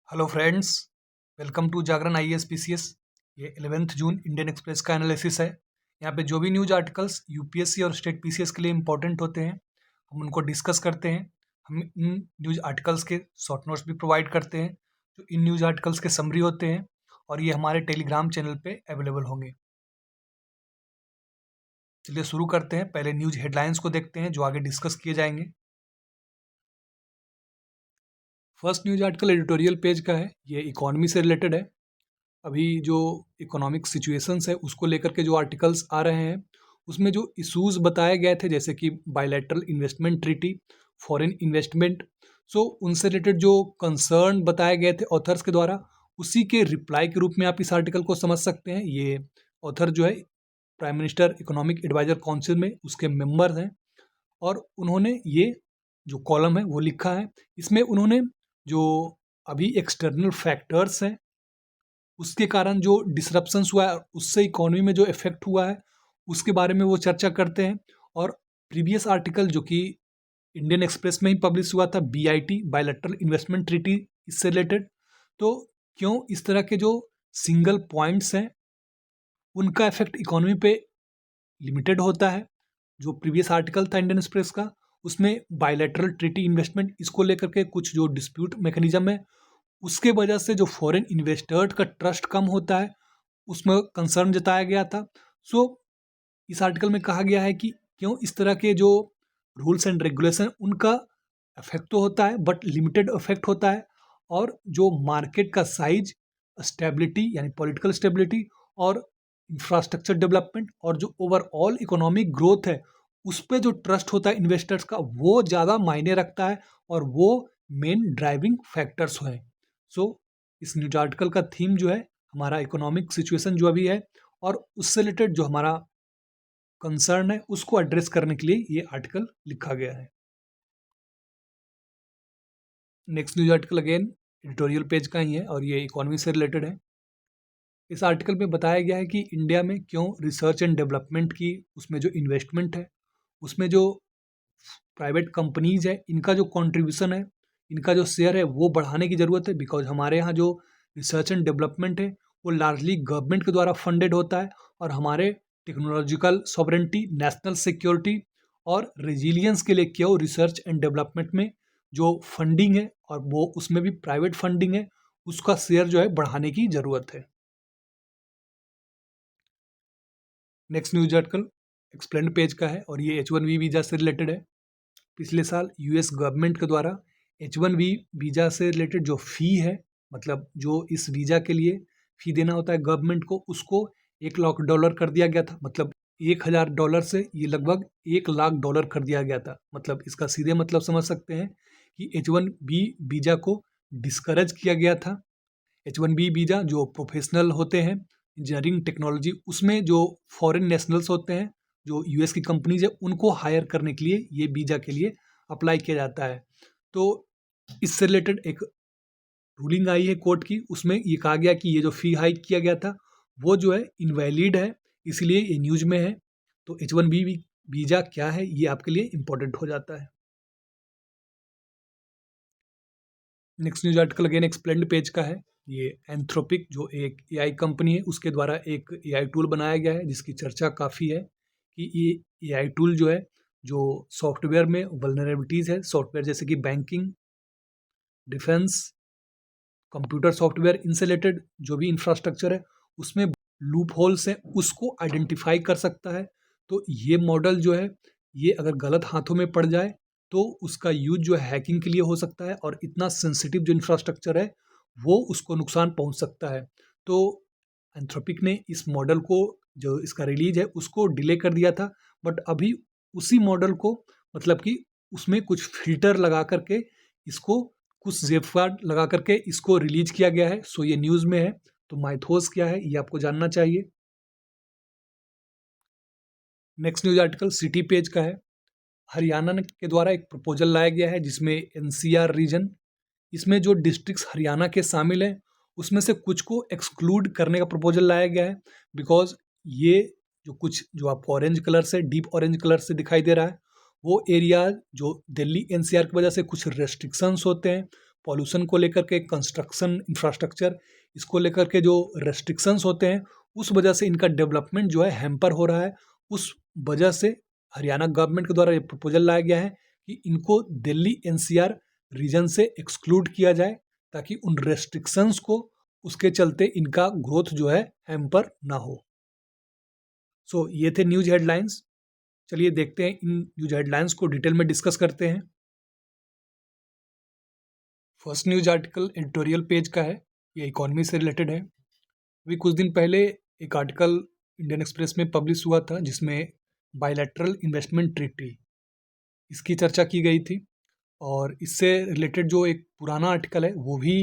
Hello friends, welcome to Jagran IAS PCS. ये 11 June Indian Express का analysis है। यहाँ पे जो भी न्यूज आर्टिकल्स यूपीएससी और स्टेट पीसीएस के लिए इंपॉर्टेंट होते हैं, हम उनको डिस्कस करते हैं। हम इन न्यूज आर्टिकल्स के शॉर्ट नोट्स भी प्रोवाइड करते हैं, जो इन न्यूज आर्टिकल्स के समरी होते हैं, और ये हमारे टेलीग्राम चैनल पे अवेलेबल होंगे। चलिए शुरू करते हैं। पहले न्यूज हेडलाइंस को देखते हैं जो आगे डिस्कस किए जाएंगे। First news article editorial page का है, ये इकोनॉमी से रिलेटेड है। अभी जो इकोनॉमिक सिचुएशंस है उसको लेकर के जो आर्टिकल्स आ रहे हैं, उसमें जो इश्यूज बताए गए थे, जैसे कि bilateral investment treaty, foreign investment, so उनसे रिलेटेड जो कंसर्न बताए गए थे ऑथर्स के द्वारा, उसी के रिप्लाई के रूप में आप इस आर्टिकल को समझ सकते हैं। ये ऑथर जो है prime minister economic adviser council में उसके मेंबर हैं, और उन्होंने ये जो कॉलम है वो लिखा है। इसमें उन्होंने जो अभी एक्सटर्नल फैक्टर्स हैं उसके कारण जो डिसरप्शंस हुआ है, उससे इकोनॉमी में जो इफेक्ट हुआ है, उसके बारे में वो चर्चा करते हैं। और प्रीवियस आर्टिकल जो कि इंडियन एक्सप्रेस में ही पब्लिश हुआ था, बीआईटी बायलैटरल इन्वेस्टमेंट ट्रीटी, इससे रिलेटेड, तो क्यों इस तरह के जो सिंगल पॉइंट्स हैं उनका इफेक्ट इकोनॉमी पे लिमिटेड होता है। जो प्रीवियस आर्टिकल था इंडियन एक्सप्रेस का, उसमें बायलैटरल ट्रीटी इन्वेस्टमेंट इसको लेकर के कुछ जो डिस्प्यूट मैकेनिज्म है, उसके वजह से जो फॉरेन इन्वेस्टर्स का ट्रस्ट कम होता है, उसमें कंसर्न जताया गया था। सो इस आर्टिकल में कहा गया है कि क्यों इस तरह के जो रूल्स एंड रेगुलेशन, उनका इफेक्ट तो होता है बट लिमिटेड इफेक्ट होता है, और जो मार्केट का साइज, स्टेबिलिटी यानी पॉलिटिकल स्टेबिलिटी, और इंफ्रास्ट्रक्चर डेवलपमेंट, और जो ओवरऑल इकोनॉमिक ग्रोथ है, उस पर जो ट्रस्ट होता है इन्वेस्टर्स का, वो ज़्यादा मायने रखता है, और वो मेन ड्राइविंग फैक्टर्स हैं। सो इस न्यूज आर्टिकल का थीम जो है हमारा इकोनॉमिक सिचुएशन जो अभी है, और उससे रिलेटेड जो हमारा कंसर्न है, उसको एड्रेस करने के लिए ये आर्टिकल लिखा गया है। Next news article again editorial page का ही है, और ये इकोनॉमी से रिलेटेड है। इस आर्टिकल में बताया गया है कि इंडिया में क्यों रिसर्च एंड डेवलपमेंट की उसमें जो इन्वेस्टमेंट है, उसमें जो प्राइवेट कंपनीज है, इनका जो कंट्रीब्यूशन है, इनका जो शेयर है, वो बढ़ाने की ज़रूरत है। बिकॉज हमारे यहाँ जो रिसर्च एंड डेवलपमेंट है वो लार्जली गवर्नमेंट के द्वारा फंडेड होता है, और हमारे टेक्नोलॉजिकल सॉवरेंटी, नेशनल सिक्योरिटी और रेजिलियंस के लिए क्यों रिसर्च एंड डेवलपमेंट में जो फंडिंग है, और वो उसमें भी प्राइवेट फंडिंग है, उसका शेयर जो है बढ़ाने की ज़रूरत है। Next news article explained page का है, और ये H1B वीज़ा से रिलेटेड है। पिछले साल यूएस गवर्नमेंट के द्वारा H1B वीज़ा से रिलेटेड जो फ़ी है, मतलब जो इस वीज़ा के लिए फ़ी देना होता है गवर्नमेंट को, उसको $1 लाख कर दिया गया था। मतलब $1000 से ये लगभग $1 लाख कर दिया गया था। मतलब इसका सीधे मतलब समझ सकते हैं कि H1B वीज़ा को डिस्करेज किया गया था। H1B वीज़ा जो प्रोफेशनल होते हैं इंजीनियरिंग टेक्नोलॉजी, उसमें जो फॉरेन नेशनल्स होते हैं, जो यूएस की कंपनीज है, उनको हायर करने के लिए ये वीज़ा के लिए अप्लाई किया जाता है। तो इससे रिलेटेड एक रूलिंग आई है कोर्ट की, उसमें ये कहा गया कि ये जो फ़ी हाइक किया गया था वो जो है इनवैलिड है, इसलिए ये न्यूज़ में है। तो H1B वीज़ा क्या है, ये आपके लिए इम्पोर्टेंट हो जाता है। Next news article again explained page का है। ये एंथ्रोपिक जो एक एआई कंपनी है, उसके द्वारा एक एआई टूल बनाया गया है, जिसकी चर्चा काफ़ी है कि ये एआई टूल जो है, जो सॉफ्टवेयर में वल्नरेबिलिटीज़ है, सॉफ्टवेयर जैसे कि बैंकिंग, डिफेंस, कंप्यूटर सॉफ्टवेयर, इनसे रिलेटेड जो भी इंफ्रास्ट्रक्चर है, उसमें लूप होल्स हैं, उसको आइडेंटिफाई कर सकता है। तो ये मॉडल जो है, ये अगर गलत हाथों में पड़ जाए तो उसका यूज जो है हैकिंग के लिए हो सकता है, और इतना सेंसिटिव जो इंफ्रास्ट्रक्चर है वो उसको नुकसान पहुंच सकता है। तो एंथ्रोपिक ने इस मॉडल को, जो इसका रिलीज है, उसको डिले कर दिया था, बट अभी उसी मॉडल को, मतलब कि उसमें कुछ फिल्टर लगा करके, इसको कुछ सेफगार्ड लगा करके इसको रिलीज किया गया है। सो ये न्यूज़ में है। तो माइथोस क्या है, ये आपको जानना चाहिए। Next news article city page का है। हरियाणा के द्वारा एक प्रपोजल लाया गया है, जिसमें एनसीआर रीजन, इसमें जो डिस्ट्रिक्ट्स हरियाणा के शामिल हैं, उसमें से कुछ को एक्सक्लूड करने का प्रपोजल लाया गया है। बिकॉज ये जो कुछ, जो आपको ऑरेंज कलर से, डीप ऑरेंज कलर से दिखाई दे रहा है, वो एरिया जो दिल्ली एनसीआर की वजह से कुछ रेस्ट्रिक्शंस होते हैं, पॉल्यूशन को लेकर के, कंस्ट्रक्शन इंफ्रास्ट्रक्चर, इसको लेकर के जो रेस्ट्रिक्शंस होते हैं, उस वजह से इनका डेवलपमेंट जो है हैम्पर हो रहा है। उस वजह से हरियाणा गवर्नमेंट के द्वारा ये प्रपोजल लाया गया है कि इनको दिल्ली एनसीआर रीजन से एक्सक्लूड किया जाए, ताकि उन रेस्ट्रिक्शंस को, उसके चलते इनका ग्रोथ जो है हैम्पर ना हो। सो ये थे न्यूज़ हेडलाइंस। चलिए देखते हैं इन न्यूज़ हेडलाइंस को डिटेल में डिस्कस करते हैं। First news article editorial page का है, ये इकोनॉमी से रिलेटेड है। अभी कुछ दिन पहले एक आर्टिकल इंडियन एक्सप्रेस में पब्लिश हुआ था, जिसमें बायलैटरल इन्वेस्टमेंट ट्रीटी, इसकी चर्चा की गई थी। और इससे रिलेटेड जो एक पुराना आर्टिकल है वो भी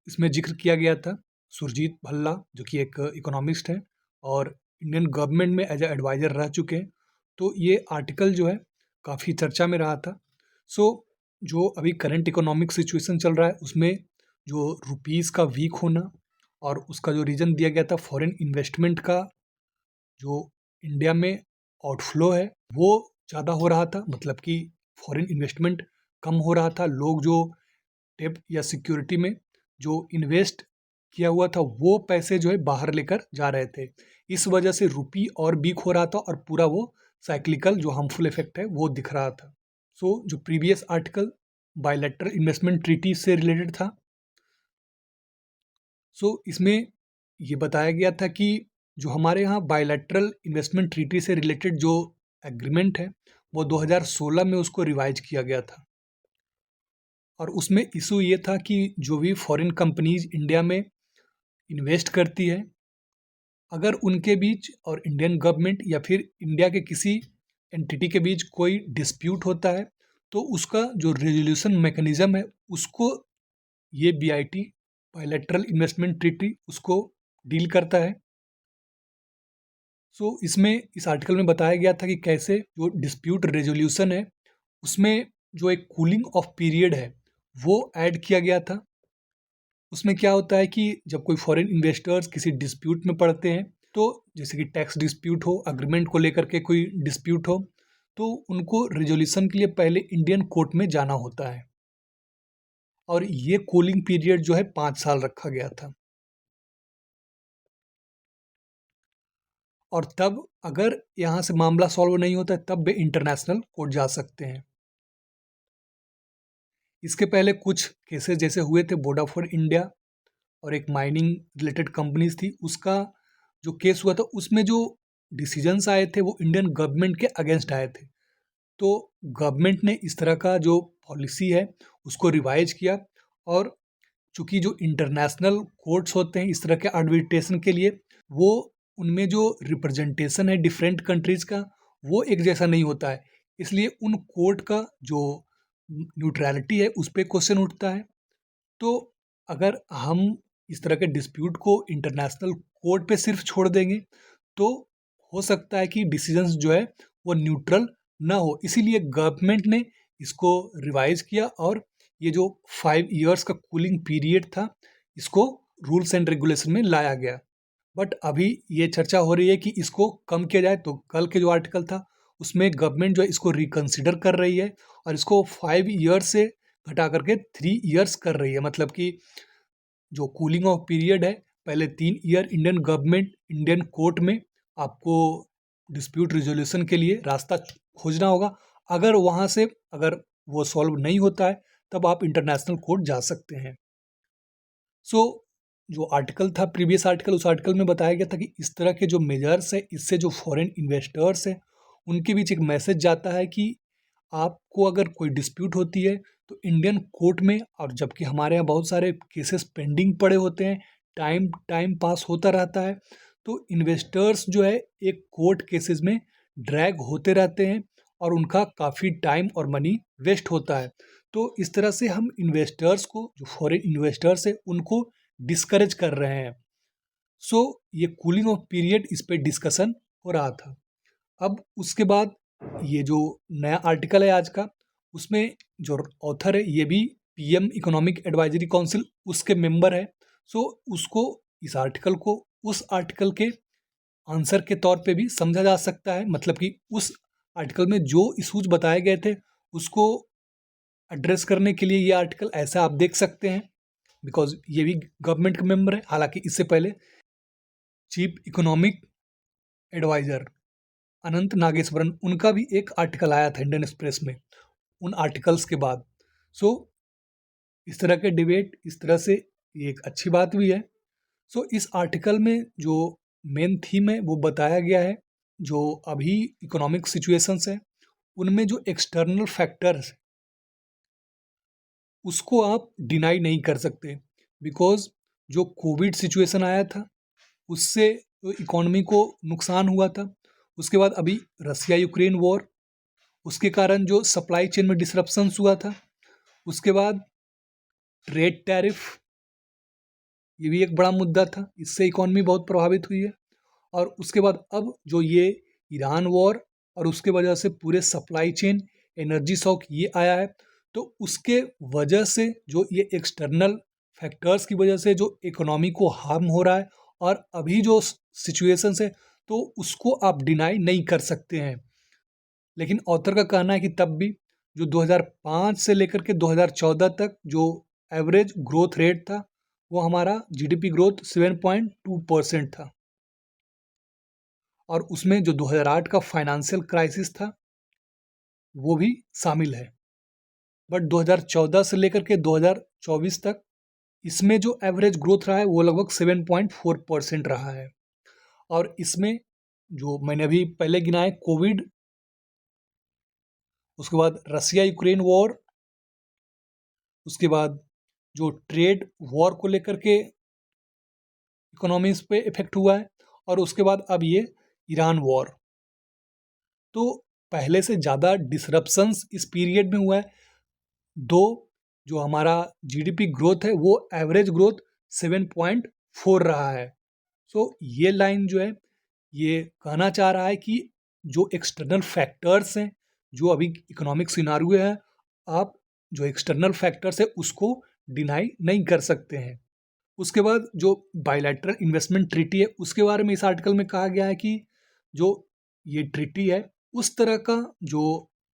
इसमें जिक्र किया गया था। सुरजीत भल्ला, जो कि एक इकोनॉमिस्ट है और इंडियन गवर्नमेंट में एज ए एडवाइज़र रह चुके हैं, तो ये आर्टिकल जो है काफ़ी चर्चा में रहा था। सो जो अभी करंट इकोनॉमिक सिचुएशन चल रहा है, उसमें जो रुपीज़ का वीक होना और उसका जो रीज़न दिया गया था फॉरेन इन्वेस्टमेंट का, जो इंडिया में आउटफ्लो है वो ज़्यादा हो रहा था, मतलब कि फॉरेन इन्वेस्टमेंट कम हो रहा था। लोग जो डेब्ट या सिक्योरिटी में जो इन्वेस्ट किया हुआ था, वो पैसे जो है बाहर लेकर जा रहे थे। इस वजह से रुपी और वीक हो रहा था और पूरा वो साइक्लिकल जो हार्मफुल इफेक्ट है वो दिख रहा था। सो जो previous article bilateral investment treaty से रिलेटेड था, सो इसमें ये बताया गया था कि जो हमारे यहाँ बायलैटरल इन्वेस्टमेंट ट्रीटी से रिलेटेड जो एग्रीमेंट है, वो 2016 में उसको रिवाइज किया गया था। और उसमें इशू ये था कि जो भी फॉरेन कंपनीज इंडिया में इन्वेस्ट करती है, अगर उनके बीच और इंडियन गवर्नमेंट या फिर इंडिया के किसी एंटिटी के बीच कोई डिस्प्यूट होता है, तो उसका जो रेजोल्यूशन मैकेनिज्म है, उसको ये बीआईटी बायलैटरल इन्वेस्टमेंट ट्रीटी उसको डील करता है। सो इसमें इस आर्टिकल में बताया गया था कि कैसे जो डिस्प्यूट रेजोल्यूशन है, उसमें जो एक कूलिंग ऑफ पीरियड है वो ऐड किया गया था। उसमें क्या होता है कि जब कोई फॉरेन इन्वेस्टर्स किसी डिस्प्यूट में पड़ते हैं, तो जैसे कि टैक्स डिस्प्यूट हो, अग्रीमेंट को लेकर के कोई डिस्प्यूट हो, तो उनको रिजोल्यूशन के लिए पहले इंडियन कोर्ट में जाना होता है। और ये कूलिंग पीरियड जो है 5 साल रखा गया था। और तब अगर यहाँ से मामला सॉल्व नहीं होता है, तब वे इंटरनेशनल कोर्ट जा सकते हैं। इसके पहले कुछ केसेस जैसे हुए थे, वोडाफोन इंडिया और एक माइनिंग रिलेटेड कंपनीज थी, उसका जो केस हुआ था, उसमें जो डिसीजंस आए थे वो इंडियन गवर्नमेंट के अगेंस्ट आए थे। तो गवर्नमेंट ने इस तरह का जो पॉलिसी है उसको रिवाइज किया। और चूंकि जो इंटरनेशनल कोर्ट्स होते हैं इस तरह के आर्बिट्रेशन के लिए, वो उनमें जो रिप्रेजेंटेशन है डिफरेंट कंट्रीज़ का, वो एक जैसा नहीं होता है। इसलिए उन कोर्ट का जो न्यूट्रलिटी है उस पर क्वेश्चन उठता है। तो अगर हम इस तरह के डिस्प्यूट को इंटरनेशनल कोर्ट पे सिर्फ छोड़ देंगे, तो हो सकता है कि डिसीजंस जो है वो न्यूट्रल ना हो। इसीलिए गवर्नमेंट ने इसको रिवाइज किया और ये जो 5 इयर्स का कूलिंग पीरियड था, इसको रूल्स एंड रेगुलेशन में लाया गया। बट अभी ये चर्चा हो रही है कि इसको कम किया जाए। तो कल के जो आर्टिकल था उसमें गवर्नमेंट जो है इसको रिकंसिडर कर रही है और इसको 5 इयर्स से घटा करके 3 इयर्स कर रही है। मतलब कि जो कूलिंग ऑफ पीरियड है, पहले 3 year Indian government Indian court में आपको डिस्प्यूट रिजोल्यूशन के लिए रास्ता खोजना होगा। अगर वहाँ से अगर वो सॉल्व नहीं होता है, तब आप इंटरनेशनल कोर्ट जा सकते हैं। सो जो आर्टिकल था प्रीवियस आर्टिकल, उस आर्टिकल में बताया गया था कि इस तरह के जो मेजर्स है, इससे जो फॉरेन इन्वेस्टर्स हैं उनके बीच एक मैसेज जाता है कि आपको अगर कोई डिस्प्यूट होती है तो इंडियन कोर्ट में, और जबकि हमारे यहाँ बहुत सारे केसेस पेंडिंग पड़े होते हैं, टाइम टाइम पास होता रहता है, तो इन्वेस्टर्स जो है एक कोर्ट केसेस में ड्रैग होते रहते हैं और उनका काफ़ी टाइम और मनी वेस्ट होता है। तो इस तरह से हम इन्वेस्टर्स को, जो फॉरेन इन्वेस्टर्स है, उनको डिस्करेज कर रहे हैं। सो ये कूलिंग ऑफ पीरियड, इस पे डिस्कशन हो रहा था। अब उसके बाद ये जो नया आर्टिकल है आज का, उसमें जो ऑथर है ये भी पीएम इकोनॉमिक एडवाइजरी काउंसिल उसके मेंबर है। सो उसको, इस आर्टिकल को उस आर्टिकल के आंसर के तौर पे भी समझा जा सकता है। मतलब कि उस आर्टिकल में जो इश्यूज बताए गए थे उसको एड्रेस करने के लिए ये आर्टिकल ऐसा आप देख सकते हैं, बिकॉज ये भी गवर्नमेंट का मेंबर है। हालांकि इससे पहले चीफ इकोनॉमिक एडवाइजर अनंत नागेश्वरन, उनका भी एक आर्टिकल आया था इंडियन एक्सप्रेस में उन आर्टिकल्स के बाद। सो इस तरह के डिबेट, इस तरह से ये एक अच्छी बात भी है। सो इस आर्टिकल में जो मेन थीम है वो बताया गया है, जो अभी इकोनॉमिक सिचुएशंस है उनमें जो एक्सटर्नल फैक्टर्स उसको आप डिनाई नहीं कर सकते, बिकॉज जो कोविड सिचुएशन आया था उससे तो इकोनॉमी को नुकसान हुआ था। उसके बाद अभी रसिया यूक्रेन वॉर, उसके कारण जो सप्लाई चेन में डिसरप्शंस हुआ था। उसके बाद ट्रेड टैरिफ, ये भी एक बड़ा मुद्दा था, इससे इकोनॉमी बहुत प्रभावित हुई है। और उसके बाद अब जो ये ईरान वॉर और उसके वजह से पूरे सप्लाई चेन एनर्जी शॉक ये आया है, तो उसके वजह से जो ये एक्सटर्नल फैक्टर्स की वजह से जो इकोनॉमी को हार्म हो रहा है और अभी जो सिचुएशंस है तो उसको आप डिनाई नहीं कर सकते हैं। लेकिन ऑथर का कहना है कि तब भी जो 2005 से लेकर के 2014 तक जो एवरेज ग्रोथ रेट था वो हमारा जीडीपी ग्रोथ 7.2% था, और उसमें जो 2008 का फाइनेंशियल क्राइसिस था वो भी शामिल है। बट 2014 से लेकर के 2024 तक इसमें जो एवरेज ग्रोथ रहा है वो लगभग 7.4% रहा है। और इसमें जो मैंने अभी पहले गिनाए कोविड, उसके बाद रसिया यूक्रेन वॉर, उसके बाद जो ट्रेड वॉर को लेकर के इकोनॉमीज पे इफेक्ट हुआ है, और उसके बाद अब ये ईरान वॉर, तो पहले से ज़्यादा डिसरप्शंस इस पीरियड में हुआ है। दो जो हमारा जीडीपी ग्रोथ है वो एवरेज ग्रोथ 7.4 रहा है। सो ये लाइन जो है ये कहना चाह रहा है कि जो एक्सटर्नल फैक्टर्स हैं, जो अभी इकोनॉमिक सिनारियो है, आप जो एक्सटर्नल फैक्टर्स है उसको डिनाई नहीं कर सकते हैं। उसके बाद जो बायलैटरल इन्वेस्टमेंट ट्रीटी है उसके बारे में इस आर्टिकल में कहा गया है कि जो ये ट्रीटी है उस तरह का जो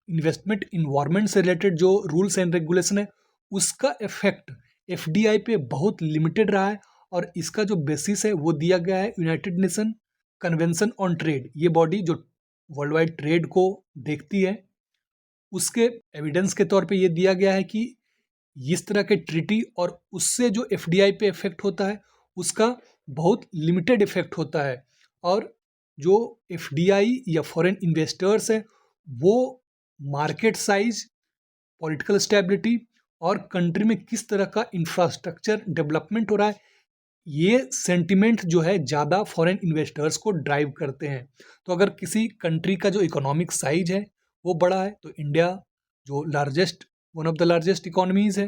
इन्वेस्टमेंट इन्वायरमेंट से रिलेटेड जो रूल्स एंड रेगुलेशन है उसका इफेक्ट एफडीआई पे बहुत लिमिटेड रहा है, और इसका जो बेसिस है वो दिया गया है United nation convention on trade. ये बॉडी जो वर्ल्ड वाइड ट्रेड को देखती है, उसके एविडेंस के तौर पे ये दिया गया है कि इस तरह के ट्रीटी और उससे जो एफडीआई पे इफेक्ट होता है उसका बहुत लिमिटेड इफेक्ट होता है। और जो एफडीआई या फॉरेन इन्वेस्टर्स है वो मार्केट साइज, पॉलिटिकल स्टेबिलिटी और कंट्री में किस तरह का इंफ्रास्ट्रक्चर डेवलपमेंट हो रहा है, ये सेंटिमेंट जो है ज़्यादा फॉरेन इन्वेस्टर्स को ड्राइव करते हैं। तो अगर किसी कंट्री का जो इकोनॉमिक साइज है वो बड़ा है, तो इंडिया जो largest, one of the largest economies है,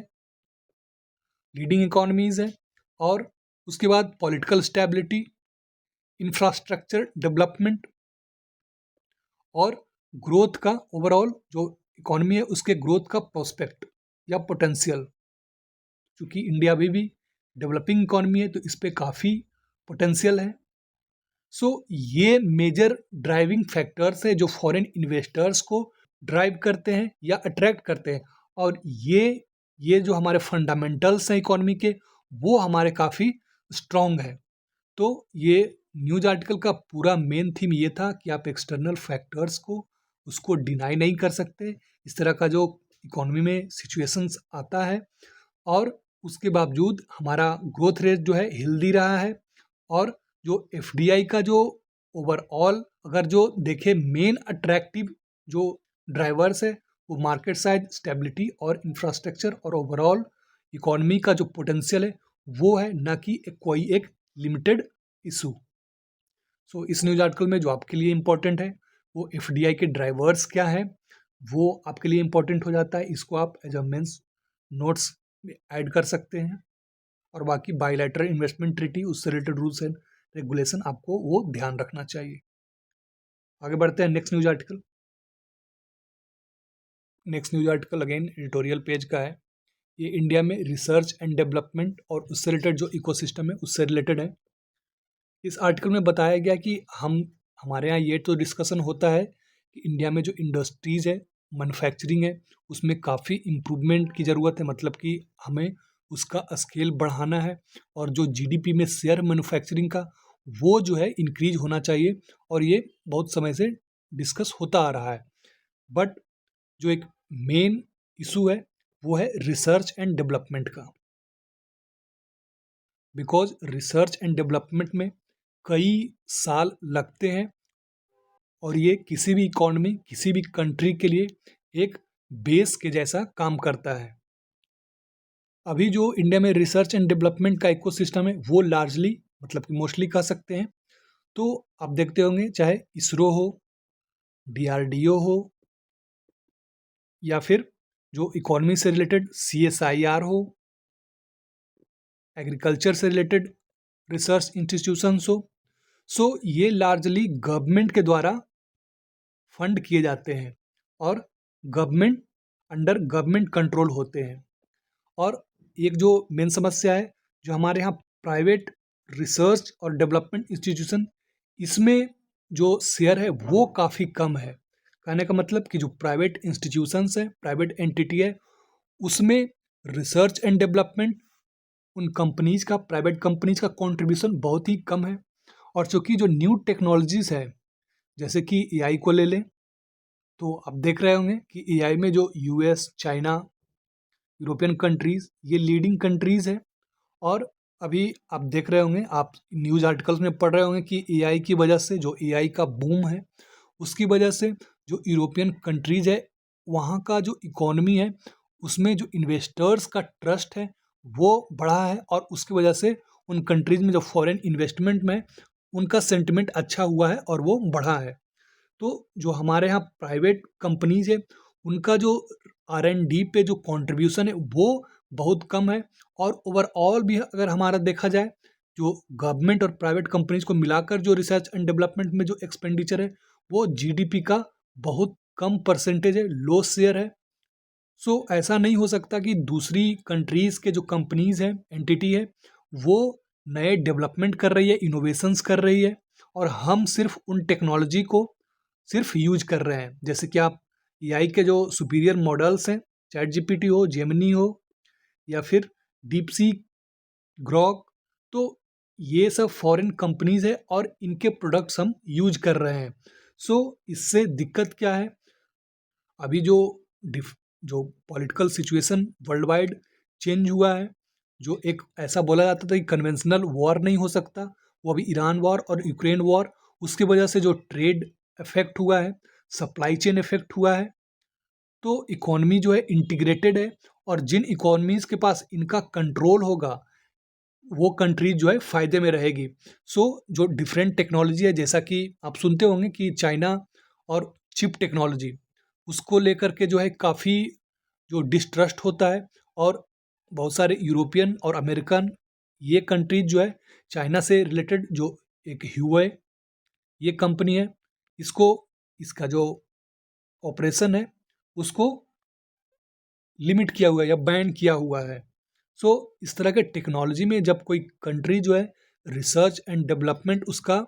लीडिंग इकोनॉमीज है, और उसके बाद पॉलिटिकल स्टेबिलिटी, इंफ्रास्ट्रक्चर डेवलपमेंट और ग्रोथ का ओवरऑल जो इकोनॉमी है उसके ग्रोथ का प्रोस्पेक्ट या पोटेंशियल, क्योंकि इंडिया अभी भी डेवलपिंग इकोनॉमी है तो इस पर काफ़ी पोटेंशियल है। सो ये मेजर ड्राइविंग फैक्टर्स है जो फॉरेन इन्वेस्टर्स को ड्राइव करते हैं या अट्रैक्ट करते हैं, और ये जो हमारे फंडामेंटल्स हैं इकोनॉमी के वो हमारे काफ़ी स्ट्रॉन्ग है। तो ये न्यूज़ आर्टिकल का पूरा मेन थीम ये था कि आप एक्सटर्नल फैक्टर्स को उसको डिनाई नहीं कर सकते। इस तरह का जो इकोनॉमी में सिचुएशंस आता है और उसके बावजूद हमारा ग्रोथ रेट जो है हेल्दी रहा है, और जो एफडीआई का जो ओवरऑल अगर जो देखे मेन अट्रैक्टिव जो ड्राइवर्स है वो मार्केट साइज, स्टेबिलिटी और इंफ्रास्ट्रक्चर और ओवरऑल इकोनॉमी का जो पोटेंशियल है वो है, ना कि कोई एक लिमिटेड इशू। सो इस न्यूज़ आर्टिकल में जो आपके लिए इम्पोर्टेंट है वो एफडीआई के ड्राइवर्स क्या है वो आपके लिए इम्पोर्टेंट हो जाता है। इसको आप एज अ मेंस नोट्स में ऐड कर सकते हैं, और बाकी बायलैटरल इन्वेस्टमेंट ट्रीटी उससे रिलेटेड रूल्स एंड रेगुलेशन आपको वो ध्यान रखना चाहिए। आगे बढ़ते हैं next news article. Next news article again editorial page का है। ये इंडिया में रिसर्च एंड डेवलपमेंट और उससे रिलेटेड जो इकोसिस्टम है उससे रिलेटेड है। इस आर्टिकल में बताया गया कि हमारे यहाँ ये तो डिस्कशन होता है कि इंडिया में जो इंडस्ट्रीज़ है मैन्युफैक्चरिंग है उसमें काफ़ी इम्प्रूवमेंट की ज़रूरत है, मतलब कि हमें उसका स्केल बढ़ाना है और जो जीडीपी में शेयर मैन्युफैक्चरिंग का वो जो है इंक्रीज होना चाहिए, और ये बहुत समय से डिस्कस होता आ रहा है। बट जो एक मेन इशू है वो है रिसर्च एंड डेवलपमेंट का, बिकॉज रिसर्च एंड डेवलपमेंट में कई साल लगते हैं और ये किसी भी इकॉनमी, किसी भी कंट्री के लिए एक बेस के जैसा काम करता है। अभी जो इंडिया में रिसर्च एंड डेवलपमेंट का इकोसिस्टम है वो लार्जली, मतलब कि मोस्टली कह सकते हैं, तो आप देखते होंगे चाहे इसरो हो, डीआरडीओ हो, या फिर जो इकोनॉमी से रिलेटेड सीएसआईआर हो, एग्रीकल्चर से रिलेटेड रिसर्च इंस्टीट्यूशंस हो, सो ये लार्जली गवर्नमेंट के द्वारा फंड किए जाते हैं और गवर्नमेंट अंडर गवर्नमेंट कंट्रोल होते हैं। और एक जो मेन समस्या है, जो हमारे यहाँ प्राइवेट रिसर्च और डेवलपमेंट इंस्टीट्यूशन, इसमें जो शेयर है वो काफ़ी कम है। कहने का मतलब कि जो प्राइवेट इंस्टीट्यूशंस है, प्राइवेट एंटिटी है, उसमें रिसर्च एंड डेवलपमेंट उन कंपनीज का, प्राइवेट कंपनीज का कंट्रीब्यूशन बहुत ही कम है। और चूँकि जो न्यू टेक्नोलॉजीज़ है, जैसे कि एआई को ले लें, तो आप देख रहे होंगे कि एआई में जो यूएस, चाइना, यूरोपियन कंट्रीज़, ये लीडिंग कंट्रीज़ है। और अभी आप देख रहे होंगे, आप न्यूज़ आर्टिकल्स में पढ़ रहे होंगे कि एआई की वजह से, जो एआई का बूम है उसकी वजह से जो यूरोपियन कंट्रीज़ है, वहाँ का जो इकोनॉमी है उसमें जो इन्वेस्टर्स का ट्रस्ट है वो बढ़ा है, और उसकी वजह से उन कंट्रीज़ में जो फॉरेन इन्वेस्टमेंट में उनका सेंटिमेंट अच्छा हुआ है और वो बढ़ा है। तो जो हमारे यहाँ प्राइवेट कंपनीज है, उनका जो R&D पे जो कंट्रीब्यूशन है वो बहुत कम है। और ओवरऑल भी अगर हमारा देखा जाए, जो गवर्नमेंट और प्राइवेट कंपनीज को मिलाकर जो रिसर्च एंड डेवलपमेंट में जो एक्सपेंडिचर है वो जीडीपी का बहुत कम परसेंटेज है, लो शेयर है। सो ऐसा नहीं हो सकता कि दूसरी कंट्रीज़ के जो कंपनीज हैं, एंटिटी है, वो नए डेवलपमेंट कर रही है, इनोवेशंस कर रही है, और हम सिर्फ उन टेक्नोलॉजी को सिर्फ यूज कर रहे हैं। जैसे कि आप एआई के जो सुपीरियर मॉडल्स हैं, चैट जीपीटी हो, जेमिनी हो, या फिर डीप सी, ग्रॉक, तो ये सब फॉरेन कंपनीज है और इनके प्रोडक्ट्स हम यूज कर रहे हैं। सो इससे दिक्कत क्या है, अभी जो जो political situation world wide change हुआ है, जो एक ऐसा बोला जाता था कि कन्वेंशनल वॉर नहीं हो सकता, वो अभी ईरान वॉर और यूक्रेन वॉर, उसकी वजह से जो ट्रेड इफेक्ट हुआ है, सप्लाई चेन इफेक्ट हुआ है। तो इकोनॉमी जो है इंटीग्रेटेड है, और जिन इकोनॉमीज़ के पास इनका कंट्रोल होगा वो कंट्री जो है फ़ायदे में रहेगी। सो जो डिफरेंट टेक्नोलॉजी है, जैसा कि आप सुनते होंगे कि चाइना और चिप टेक्नोलॉजी, उसको लेकर के जो है काफ़ी जो डिस्ट्रस्ट होता है, और बहुत सारे यूरोपियन और अमेरिकन, ये कंट्रीज जो है चाइना से रिलेटेड, जो एक ह्यूए ये कंपनी है, इसको, इसका जो ऑपरेशन है उसको लिमिट किया हुआ है या बैन किया हुआ है। सो इस तरह के टेक्नोलॉजी में जब कोई कंट्री जो है रिसर्च एंड डेवलपमेंट उसका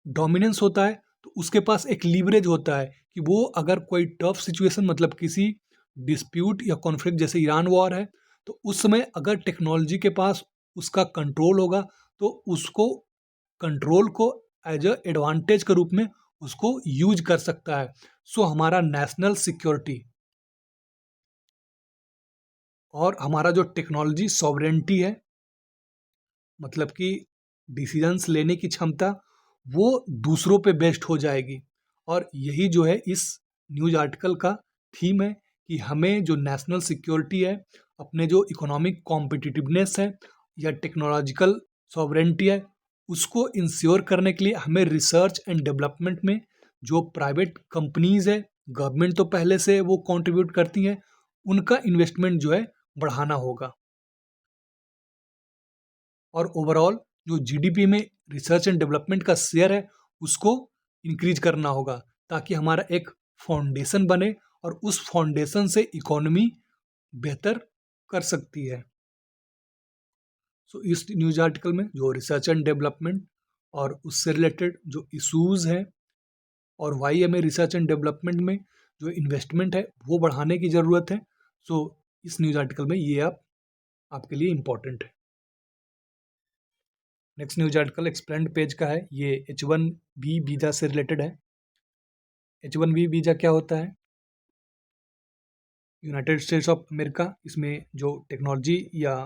डोमिनेंस होता है, तो उसके पास एक लीवरेज होता है कि वो अगर कोई टफ सिचुएशन, मतलब किसी डिस्प्यूट या कॉन्फ्लिक्ट जैसे ईरान वॉर है, तो उस समय अगर टेक्नोलॉजी के पास उसका कंट्रोल होगा, तो उसको कंट्रोल को एज अ एडवांटेज के रूप में उसको यूज कर सकता है। सो हमारा नेशनल सिक्योरिटी और हमारा जो टेक्नोलॉजी सॉवरेंटी है, मतलब कि डिसीजंस लेने की क्षमता, वो दूसरों पे बेस्ड हो जाएगी। और यही जो है इस न्यूज़ आर्टिकल का थीम है कि हमें जो नेशनल सिक्योरिटी है, अपने जो इकोनॉमिक कॉम्पिटिटिवनेस है या टेक्नोलॉजिकल सॉवरेंटी है, उसको इंश्योर करने के लिए हमें रिसर्च एंड डेवलपमेंट में जो प्राइवेट कंपनीज़ है, गवर्नमेंट तो पहले से वो कंट्रीब्यूट करती हैं, उनका इन्वेस्टमेंट जो है बढ़ाना होगा। और ओवरऑल जो जीडीपी में रिसर्च एंड डेवलपमेंट का शेयर है उसको इंक्रीज करना होगा, ताकि हमारा एक फाउंडेशन बने और उस फाउंडेशन से इकोनॉमी बेहतर कर सकती है। सो इस न्यूज़ आर्टिकल में जो रिसर्च एंड डेवलपमेंट और उससे रिलेटेड जो इश्यूज़ हैं, और वाई हमें रिसर्च एंड डेवलपमेंट में जो इन्वेस्टमेंट है वो बढ़ाने की ज़रूरत है। सो इस न्यूज़ आर्टिकल में ये आपके लिए इम्पोर्टेंट है। Next news article explained page का है, ये H1B वीज़ा से रिलेटेड है। H1B वीज़ा क्या होता है? यूनाइटेड स्टेट्स ऑफ अमेरिका, इसमें जो टेक्नोलॉजी या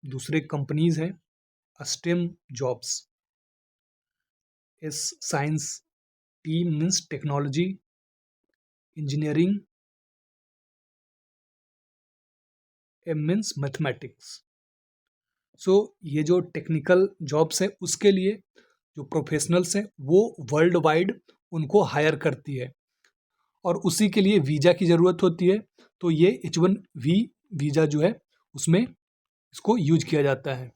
दूसरे कंपनीज हैं, STEM jobs, S science, T means technology, engineering, M means mathematics. So ये जो टेक्निकल जॉब्स है उसके लिए जो प्रोफेशनल्स हैं वो वर्ल्ड वाइड उनको हायर करती है और उसी के लिए वीज़ा की ज़रूरत होती है। तो ये H1B वीज़ा जो है उसमें इसको यूज किया जाता है।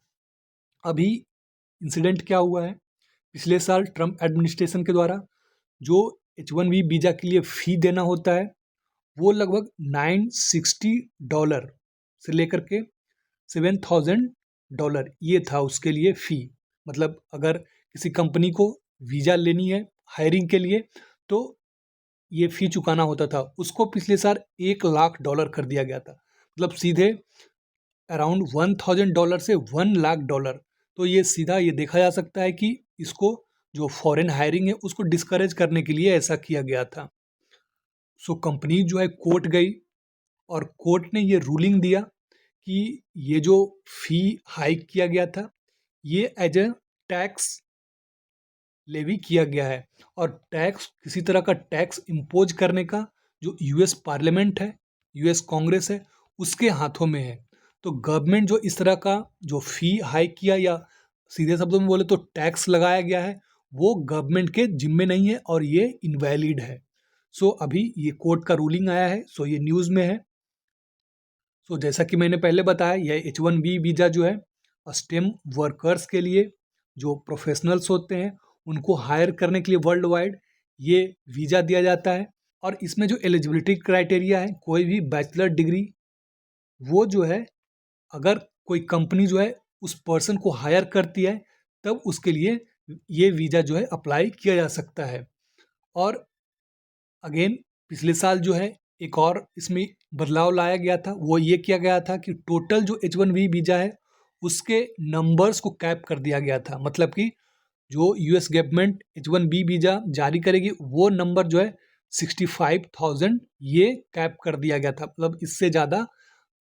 अभी इंसिडेंट क्या हुआ है, पिछले साल ट्रम्प एडमिनिस्ट्रेशन के द्वारा जो H1B वीज़ा के लिए फ़ी देना होता है वो लगभग $960 से लेकर के $7,000 ये था उसके लिए फ़ी। मतलब अगर किसी कंपनी को वीज़ा लेनी है हायरिंग के लिए तो ये फ़ी चुकाना होता था, उसको पिछले साल $1,00,000 कर दिया गया था। मतलब सीधे अराउंड $1,000 से $1,00,000। तो ये सीधा ये देखा जा सकता है कि इसको जो फॉरेन हायरिंग है उसको डिस्करेज करने के लिए ऐसा किया गया था। सो कंपनी जो है कोर्ट गई और कोर्ट ने ये रूलिंग दिया कि ये जो फ़ी हाइक किया गया था ये एज ए टैक्स लेवी किया गया है और टैक्स किसी तरह का टैक्स इम्पोज करने का जो यूएस पार्लियामेंट है, यूएस कांग्रेस है, उसके हाथों में है। तो गवर्नमेंट जो इस तरह का जो फ़ी हाइक किया या सीधे शब्दों में बोले तो टैक्स लगाया गया है वो गवर्नमेंट के जिम्मे नहीं है और ये इनवैलिड है। सो अभी ये कोर्ट का रूलिंग आया है, सो ये न्यूज़ में है। सो जैसा कि मैंने पहले बताया यह H1B वीज़ा जो है स्टेम वर्कर्स के लिए जो प्रोफेशनल्स होते हैं उनको हायर करने के लिए वर्ल्ड वाइड ये वीज़ा दिया जाता है। और इसमें जो एलिजिबिलिटी क्राइटेरिया है, कोई भी बैचलर डिग्री वो जो है अगर कोई कंपनी जो है उस पर्सन को हायर करती है तब उसके लिए ये वीज़ा जो है अप्लाई किया जा सकता है। और अगेन पिछले साल जो है एक और इसमें बदलाव लाया गया था, वो ये किया गया था कि टोटल जो H1B वीज़ा है उसके नंबर्स को कैप कर दिया गया था। मतलब कि जो यूएस गवर्नमेंट H1B वीज़ा जारी करेगी वो नंबर जो है 65,000 ये कैप कर दिया गया था। मतलब इससे ज़्यादा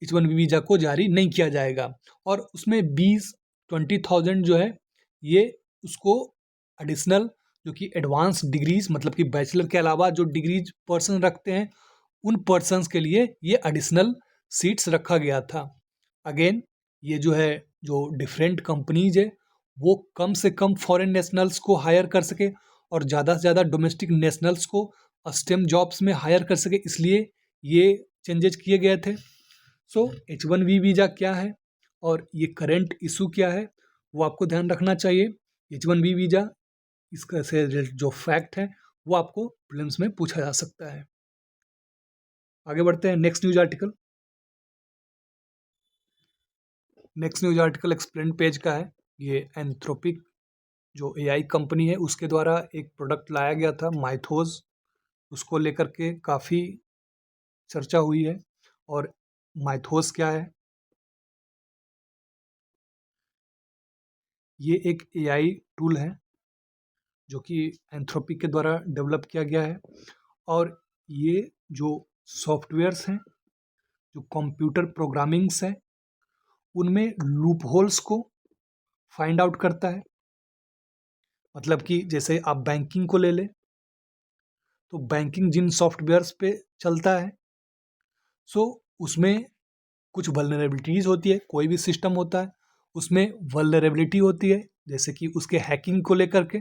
H1B वीज़ा को जारी नहीं किया जाएगा और उसमें 20,000 जो है ये उसको एडिशनल जो कि एडवांस डिग्रीज मतलब कि बैचलर के अलावा जो डिग्रीज पर्सन रखते हैं उन पर्सन्स के लिए ये एडिशनल सीट्स रखा गया था। अगेन ये जो है जो डिफरेंट कंपनीज है वो कम से कम फॉरेन नेशनल्स को हायर कर सके और ज़्यादा से ज़्यादा डोमेस्टिक नेशनल्स को स्टेम जॉब्स में हायर कर सके, इसलिए ये चेंजेज किए गए थे। सो H1B वीज़ा क्या है और ये करेंट इशू क्या है वो आपको ध्यान रखना चाहिए। H1B वीज़ा इसका से जो फैक्ट है वो आपको प्रीलिम्स में पूछा जा सकता है। आगे बढ़ते हैं next news article. Next news article explain page का है, ये एंथ्रोपिक जो एआई कंपनी है उसके द्वारा एक प्रोडक्ट लाया गया था माइथोज, उसको लेकर के काफ़ी चर्चा हुई है। और माइथोज क्या है, ये एक एआई टूल है जो कि एंथ्रोपिक के द्वारा डेवलप किया गया है और ये जो सॉफ्टवेयर्स हैं जो कंप्यूटर प्रोग्रामिंग्स हैं उनमें लूप होल्स को फाइंड आउट करता है। मतलब कि जैसे आप बैंकिंग को ले लें तो बैंकिंग जिन सॉफ्टवेयर्स पे चलता है सो उसमें कुछ वल्नरेबिलिटीज़ होती है, कोई भी सिस्टम होता है उसमें वल्नरेबिलिटी होती है जैसे कि उसके हैकिंग को लेकर के।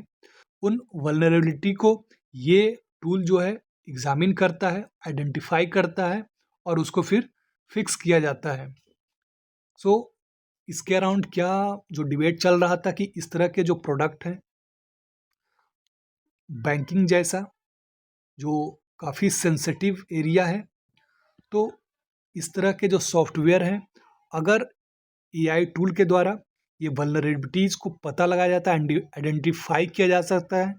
उन वल्नरेबिलिटी को ये टूल जो है एग्जामिन करता है, आइडेंटिफाई करता है और उसको फिर फिक्स किया जाता है। सो इसके अराउंड क्या जो डिबेट चल रहा था कि इस तरह के जो प्रोडक्ट हैं बैंकिंग जैसा जो काफ़ी सेंसिटिव एरिया है, तो इस तरह के जो सॉफ्टवेयर हैं अगर एआई टूल के द्वारा ये वल्नरेबिलिटीज़ को पता लगाया जाता है, आइडेंटिफाई किया जा सकता है,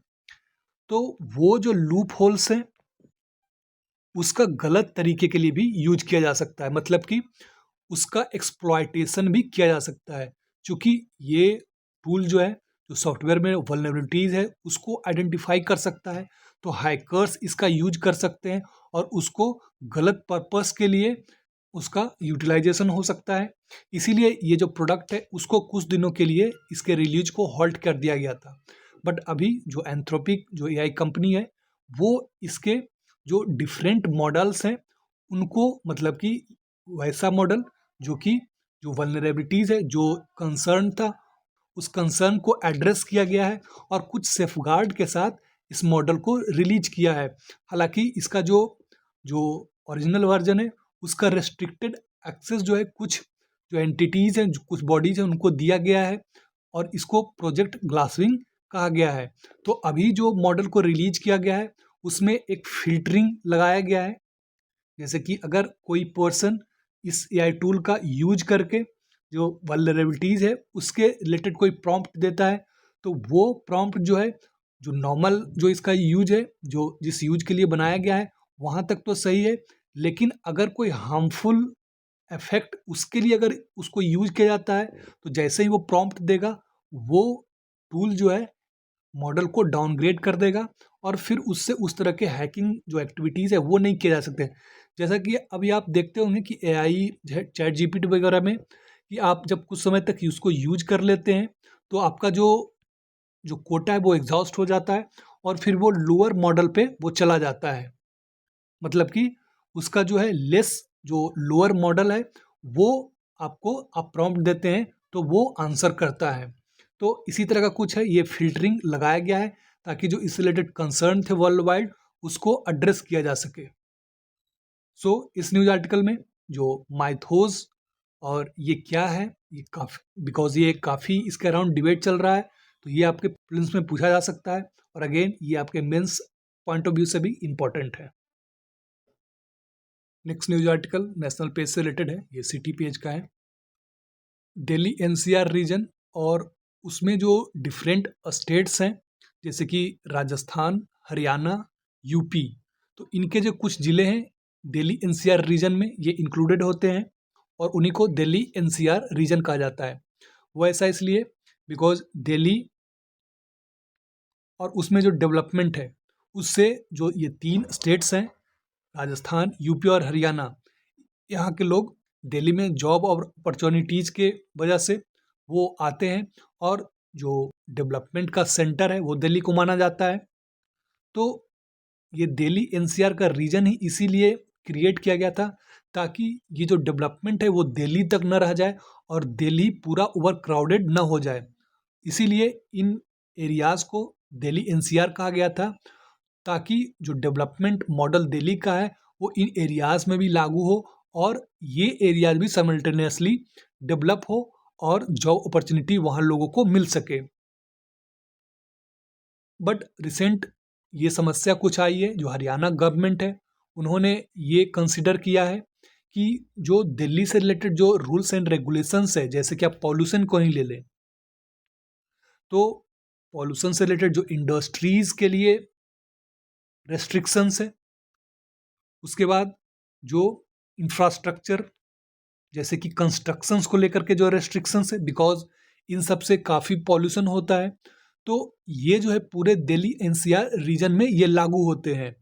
तो वो जो लूप होल्स हैं उसका गलत तरीके के लिए भी यूज किया जा सकता है, मतलब कि उसका एक्सप्लॉयटेशन भी किया जा सकता है। चूँकि ये टूल जो है, जो सॉफ्टवेयर में वल्नरेबिलिटीज़ है उसको आइडेंटिफाई कर सकता है, तो हैकर्स इसका यूज कर सकते हैं और उसको गलत पर्पस के लिए उसका यूटिलाइजेशन हो सकता है। इसीलिए ये जो प्रोडक्ट है उसको कुछ दिनों के लिए इसके रिलीज को हॉल्ट कर दिया गया था। बट अभी जो एंथ्रोपिक जो एआई कंपनी है, वो इसके जो डिफरेंट मॉडल्स हैं उनको, मतलब कि वैसा मॉडल जो कि जो वल्नरेबिलिटीज़ है, जो कंसर्न था, उस कंसर्न को एड्रेस किया गया है और कुछ सेफगार्ड के साथ इस मॉडल को रिलीज किया है। हालांकि इसका जो जो ओरिजिनल वर्जन है उसका रेस्ट्रिक्टेड एक्सेस जो है कुछ जो एंटिटीज़ हैं, जो कुछ बॉडीज़ हैं उनको दिया गया है और इसको प्रोजेक्ट ग्लासविंग कहा गया है। तो अभी जो मॉडल को रिलीज किया गया है उसमें एक फिल्टरिंग लगाया गया है, जैसे कि अगर कोई पर्सन इस एआई टूल का यूज करके जो वल्नरेबिलिटीज़ है उसके रिलेटेड कोई प्रॉम्प्ट देता है, तो वो प्रॉम्प्ट जो है, जो नॉर्मल जो इसका यूज है, जो जिस यूज के लिए बनाया गया है वहाँ तक तो सही है, लेकिन अगर कोई हार्मफुल इफेक्ट उसके लिए अगर उसको यूज किया जाता है, तो जैसे ही वो प्रॉम्प्ट देगा वो टूल जो है मॉडल को डाउनग्रेड कर देगा और फिर उससे उस तरह के हैकिंग जो एक्टिविटीज़ है वो नहीं किए जा सकते। जैसा कि अभी आप देखते होंगे कि एआई चैट जीपीटी वगैरह में कि आप जब कुछ समय तक उसको यूज कर लेते हैं तो आपका जो जो कोटा है वो एग्जॉस्ट हो जाता है और फिर वो लोअर मॉडल पे वो चला जाता है, मतलब कि उसका जो है लेस जो लोअर मॉडल है वो आपको आप प्रॉम्प्ट देते हैं तो वो आंसर करता है। तो इसी तरह का कुछ है, ये फिल्टरिंग लगाया गया है ताकि जो इस रिलेटेड कंसर्न थे वर्ल्ड वाइड उसको एड्रेस किया जा सके। सो इस न्यूज आर्टिकल में जो माइथोज और ये क्या है, ये काफ़ी बिकॉज ये काफ़ी इसके अराउंड डिबेट चल रहा है, तो ये आपके प्रिलिम्स में पूछा जा सकता है और अगेन ये आपके मेंस पॉइंट ऑफ व्यू से भी इम्पोर्टेंट है। Next news article national page से रिलेटेड है, ये सिटी पेज का है। दिल्ली एनसीआर रीजन और उसमें जो डिफरेंट स्टेट्स हैं जैसे कि राजस्थान, हरियाणा, यूपी, तो इनके जो कुछ ज़िले हैं दिल्ली एनसीआर रीजन में ये इंक्लूडेड होते हैं और उन्हीं को दिल्ली एनसीआर रीजन कहा जाता है। वो ऐसा इसलिए बिकॉज दिल्ली और उसमें जो डेवलपमेंट है उससे जो ये तीन स्टेट्स हैं राजस्थान, यूपी और हरियाणा, यहाँ के लोग दिल्ली में जॉब और अपॉर्चुनिटीज़ के वजह से वो आते हैं और जो डेवलपमेंट का सेंटर है वो दिल्ली को माना जाता है। तो ये दिल्ली एनसीआर का रीजन ही इसीलिए क्रिएट किया गया था ताकि ये जो डेवलपमेंट है वो दिल्ली तक न रह जाए और दिल्ली पूरा ओवर क्राउडेड न हो जाए। इसीलिए इन एरियाज़ को दिल्ली एनसीआर कहा गया था ताकि जो डेवलपमेंट मॉडल दिल्ली का है वो इन एरियाज़ में भी लागू हो और ये एरियाज भी साइमल्टेनियसली डेवलप हो और जॉब अपॉर्चुनिटी वहाँ लोगों को मिल सके। बट रिसेंट ये समस्या कुछ आई है, जो हरियाणा गवर्नमेंट है उन्होंने ये कंसिडर किया है कि जो दिल्ली से रिलेटेड जो रूल्स एंड रेगुलेशंस है, जैसे कि आप पॉल्यूशन को ही ले लें, तो पॉल्यूशन से रिलेटेड जो इंडस्ट्रीज़ के लिए रेस्ट्रिक्शंस है, उसके बाद जो इंफ्रास्ट्रक्चर जैसे कि कंस्ट्रक्शंस को लेकर के जो रेस्ट्रिक्शंस है, बिकॉज इन सब से काफ़ी पॉल्यूशन होता है, तो ये जो है पूरे दिल्ली एनसीआर रीजन में ये लागू होते हैं।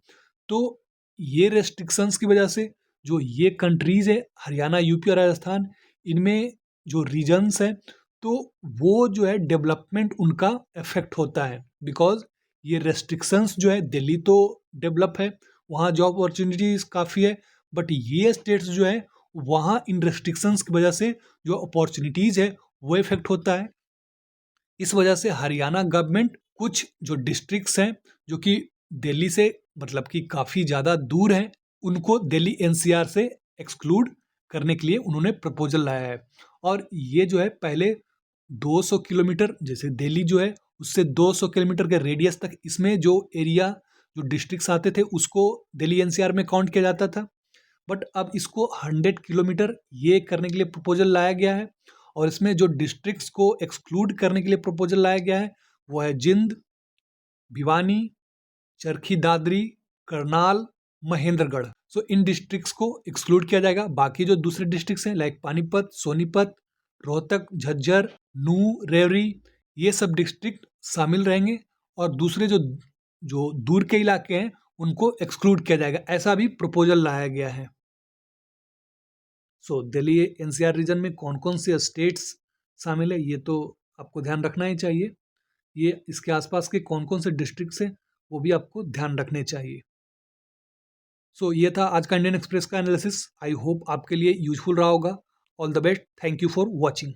तो ये रेस्ट्रिक्शंस की वजह से जो ये कंट्रीज़ है हरियाणा, यूपी और राजस्थान, इनमें जो रीजन्स हैं तो वो जो है डेवलपमेंट उनका इफेक्ट होता है, बिकॉज ये रेस्ट्रिक्शंस जो है दिल्ली तो डेवलप है, वहाँ जॉब अपॉर्चुनिटीज़ काफ़ी है, बट ये स्टेट्स जो है वहाँ इन रेस्ट्रिक्शंस की वजह से जो अपॉर्चुनिटीज़ है वो इफेक्ट होता है। इस वजह से हरियाणा गवर्नमेंट कुछ जो डिस्ट्रिक्ट्स हैं जो कि दिल्ली से मतलब कि काफ़ी ज़्यादा दूर हैं उनको दिल्ली एनसीआर से एक्सक्लूड करने के लिए उन्होंने प्रपोजल लाया है। और ये जो है पहले 200 किलोमीटर, जैसे दिल्ली जो है उससे 200 किलोमीटर के रेडियस तक इसमें जो एरिया जो डिस्ट्रिक्ट्स आते थे उसको दिल्ली एनसीआर में काउंट किया जाता था, बट अब इसको 100 किलोमीटर ये करने के लिए प्रपोजल लाया गया है। और इसमें जो डिस्ट्रिक्ट्स को एक्सक्लूड करने के लिए प्रपोजल लाया गया है वो है जिंद, भिवानी, चरखी दादरी, करनाल, महेंद्रगढ़। सो इन डिस्ट्रिक्ट्स को एक्सक्लूड किया जाएगा। बाकी जो दूसरे डिस्ट्रिक्ट्स हैं लाइक पानीपत, सोनीपत, रोहतक, झज्जर, नूह, रेवरी, ये सब डिस्ट्रिक्ट शामिल रहेंगे और दूसरे जो जो दूर के इलाके हैं उनको एक्सक्लूड किया जाएगा। ऐसा भी प्रपोजल लाया गया है। सो दिल्ली एनसीआर रीजन में कौन कौन से स्टेट्स शामिल है ये तो आपको ध्यान रखना ही चाहिए। ये इसके आसपास के कौन कौन से डिस्ट्रिक्ट्स हैं वो भी आपको ध्यान रखने चाहिए। सो ये था आज का इंडियन एक्सप्रेस का एनालिसिस। आई होप आपके लिए यूजफुल रहा होगा। All the best. Thank you for watching.